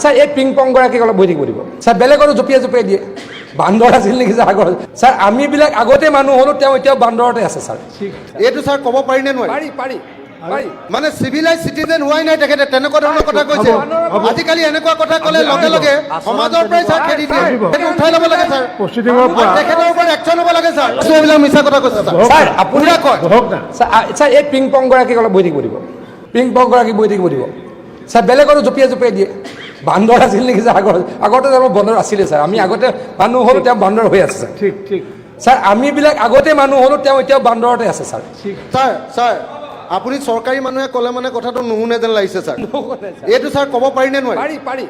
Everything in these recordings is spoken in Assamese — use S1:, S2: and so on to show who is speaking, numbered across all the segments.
S1: ছাৰ এই পিং পং গৰাকীক অলপ বহি থাকিব দিব ছাৰ বেলেগৰো জঁপিয়াই দিয়ে বান্দৰ আছিল নেকি ছাৰ আগত ছাৰ আমিবিলাক আগতে মানুহ হ'লো তেওঁ এতিয়াও বান্দৰতে আছে ছাৰ
S2: এইটো ছাৰ ক'ব পাৰিনে নোৱাৰি
S1: পাৰি
S2: মানে চিভিলাইজ চিটিজেন হোৱাই নাই তেখেতে তেনেকুৱা ধৰণৰ কথা কৈছে আজিকালি এনেকুৱা কথা ক'লে লগে লগে সমাজৰ পৰাই ছাৰ খেদি দিয়ে সেইটো উঠাই ল'ব লাগে ছাৰ তেখেতৰ ওপৰত একশ্যন হ'ব লাগে ছাৰ এইবিলাক মিছা কথা কৈছে
S1: ছাৰ আপুনি কয় ছাৰ এই পিং পং গৰাকীক অলপ বহি থাকিব দিব পিং পং গৰাকীক বহি থাকিব দিব ছাৰ বেলেগৰো জঁপিয়াই দিয়ে বান্দৰ আছিল নেকি ছাৰ আগতে আমাৰ বান্দৰ আছিলে ছাৰ আমি আগতে মানুহ হ'লো তেওঁ বান্দৰ হৈ আছে ছাৰ
S3: ঠিক
S1: ছাৰ আমিবিলাক আগতে মানুহ হ'লো তেওঁ এতিয়াও বান্দৰতে আছে ছাৰ
S2: ছাৰ আপুনি চৰকাৰী মানুহে ক'লে মানে কথাটো নুশুনে যেন লাগিছে ছাৰ এইটো ছাৰ ক'ব পাৰিনে নোৱাৰি
S1: পাৰি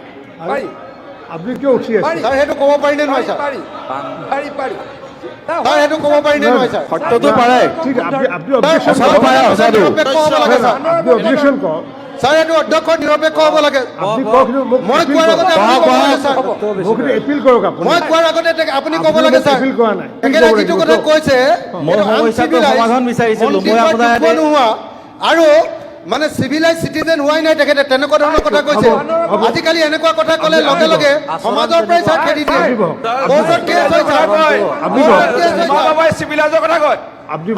S3: আপুনি কিয় উঠি আছে
S2: ছাৰ সেইটো ক'ব পাৰিনে নোৱাৰি ছাৰ
S1: পাৰি
S2: ছাৰ সেইটো ক'ব পাৰিনে নোৱাৰি ছাৰ
S3: সত্যটো পাৰে ঠিক আপুনি অবজেকশ্যন কৰক
S2: ছাৰ এইটো অধ্যক্ষ নিৰপেক্ষ হ'ব লাগে মই কোৱাৰ আগতে
S3: এপিল কৰক আপুনি
S2: মই কোৱাৰ আগতে আপুনি ক'ব লাগে ছাৰ
S3: এপিল কৰা নাই
S2: তেখেতে যিটো কথা কৈছে নোহোৱা আৰু মানে চিভিলাইজ চিটিজেন হোৱাই নাই তেখেতে তেনেকুৱা ধৰণৰ কথা কৈছে আজিকালি এনেকুৱা কথা ক'লে লগে লগে সমাজৰ পৰাই ছাৰ খেদি দিয়ে কোৰ্টত কেছ হয় চিভিলাইজৰ কথা কয়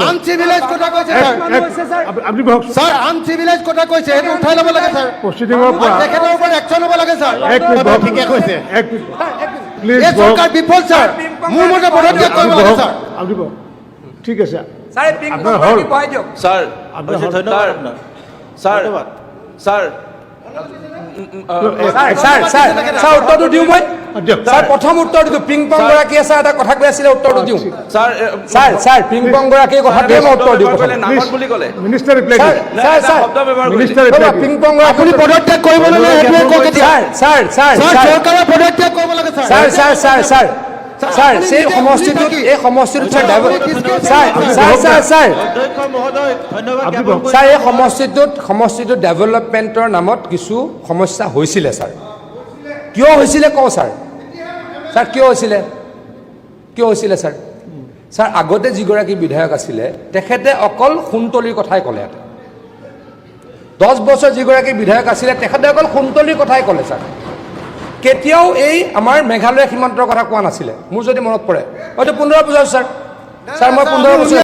S2: আনচিভিলাইজ কথা কৈছে ছাৰ আনচিভিলাইজ কথা কৈছে সেইটো উঠাই ল'ব লাগে ছাৰ তেখেতৰ ওপৰত একশ্যন হ'ব লাগে ছাৰ ঠিকে কৈছে এই চৰকাৰ বিফল ছাৰ মোৰ মতে পদত্যাগ কৰিব লাগে ছাৰ
S3: ঠিক আছে
S1: উত্তৰটো দিওঁ মই ছাৰ প্ৰথম উত্তৰ দিওঁ পিং পং গৰাকীয়ে ছাৰ এটা কথা কৈ আছিলে উত্তৰটো দিওঁ ছাৰ পিং পং গৰাকীৰ কথাটোৱে মই উত্তৰ দিওঁ পিং পং
S2: আপুনি পদত্যাগ কৰিব লাগে চৰকাৰে পদত্যাগ কৰিব লাগে
S1: ছাৰ সেই সমষ্টিটোত এই সমষ্টিটোত ছাৰ এই সমষ্টিটোত ডেভেলপমেণ্টৰ নামত কিছু সমস্যা হৈছিলে ছাৰ কিয় হৈছিলে কওঁ ছাৰ কিয় হৈছিলে ছাৰ আগতে যিগৰাকী বিধায়ক আছিলে তেখেতে অকল সোণতলীৰ কথাই ক'লে ইয়াতে 10 বছৰ যিগৰাকী বিধায়ক আছিলে তেখেতে অকল সোণতলীৰ কথাই ক'লে ছাৰ কেতিয়াও এই আমাৰ মেঘালয় সীমান্তৰ কথা কোৱা নাছিলে মোৰ যদি মনত পৰে হয়তো 15 বছৰ ছাৰ মই 15 বছৰ